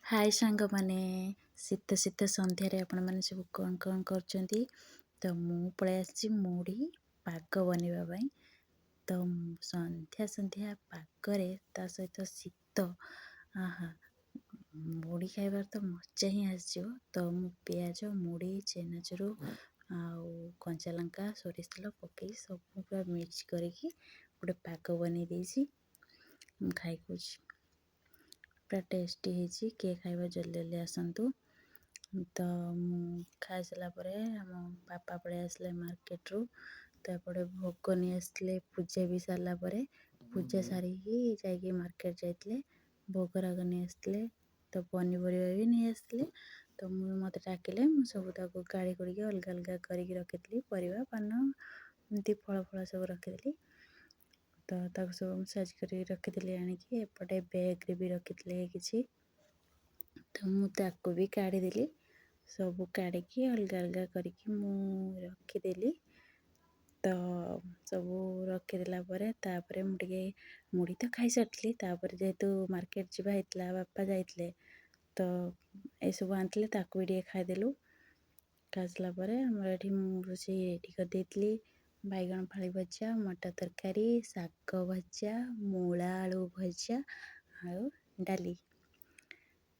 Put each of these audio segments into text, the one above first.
ହାଏ ସାଙ୍ଗମାନେ, ଶୀତ ଶୀତ ସନ୍ଧ୍ୟାରେ ଆପଣମାନେ ସବୁ କ'ଣ କରୁଛନ୍ତି? ତ ମୁଁ ପଳେଇ ଆସିଛି ମୁଢ଼ି ପାଗ ବନେଇବା ପାଇଁ। ତ ସନ୍ଧ୍ୟା ସନ୍ଧ୍ୟା ପାଗରେ ତା ସହିତ ଶୀତ, ଆହା, ମୁଢ଼ି ଖାଇବାର ତ ମଜା ହିଁ ଆସିଯିବ। ତ ମୁଁ ପିଆଜ, ମୁଢ଼ି, ଚେନାଚୁର ଆଉ କଞ୍ଚାଲଙ୍କା, ସୋରିଷ ତେଲ ପକାଇ ସବୁ ପୁରା ମିକ୍ସ କରିକି ଗୋଟେ ପାଗ ବନେଇ ଦେଇଛି। ମୁଁ ଖାଇକଉଛି, ପୁରା ଟେଷ୍ଟି ହେଇଛି। କିଏ ଖାଇବା ଜଲ୍ଦି ଜଲ୍ଦି ଆସନ୍ତୁ। ତ ମୁଁ ଖାଇସାରିଲା ପରେ ଆମ ବାପା ପଳେଇ ଆସିଲେ ମାର୍କେଟରୁ। ତ ଏପଟେ ଭୋଗ ନେଇ ଆସିଥିଲେ। ପୂଜା ବି ସାରିଲା ପରେ, ପୂଜା ସାରିକି ଯାଇକି ମାର୍କେଟ ଯାଇଥିଲେ। ଭୋଗରାଗ ନେଇ ଆସିଥିଲେ। ତ ପନିପରିବା ବି ନେଇ ଆସିଥିଲେ। ତ ମୋତେ ଡାକିଲେ, ମୁଁ ସବୁ ତାକୁ ଗାଳି କରିକି ଅଲଗା ଅଲଗା କରିକି ରଖିଥିଲି। ପରିବା, ପାନ, ଏମିତି ଫଳ ସବୁ ରଖିଥିଲି। ତ ତାକୁ ସବୁ ମୁଁ ସାଇଜ୍ କରିକି ରଖିଥିଲି ଆଣିକି। ଏପଟେ ବ୍ୟାଗ୍ରେ ବି ରଖିଥିଲେ କିଛି। ତ ମୁଁ ତାକୁ ବି କାଢ଼ିଦେଲି। ସବୁ କାଢ଼ିକି ଅଲଗା ଅଲଗା କରିକି ମୁଁ ରଖିଦେଲି। ତ ସବୁ ରଖିଦେଲା ପରେ ତାପରେ ମୁଁ ଟିକେ ମୁଢ଼ି ତ ଖାଇସାରିଥିଲି। ତାପରେ ଯେହେତୁ ମାର୍କେଟ ଯିବା ହେଇଥିଲା, ବାପା ଯାଇଥିଲେ, ତ ଏସବୁ ଆଣିଥିଲେ, ତାକୁ ବି ଟିକେ ଖାଇଦେଲୁ। ଖାଇସାରିଲା ପରେ ଆମର ଏଠି ମୁଁ ରୋଷେଇ ରେଡ଼ି କରିଦେଇଥିଲି। ବାଇଗଣ ଫାଳି ଭଜା, ମଟର ତରକାରୀ, ଶାଗ ଭଜା, ମୂଳା ଆଳୁ ଭଜା ଆଉ ଡାଲି।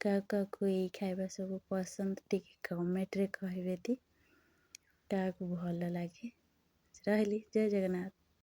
କାହାକୁ ଏଇ ଖାଇବା ସବୁ ପସନ୍ଦ ଟିକେ କମେଣ୍ଟରେ କହିବେ ତି। କାହାକୁ ଭଲ ଲାଗେ। ରହିଲି, ଜୟ ଜଗନ୍ନାଥ।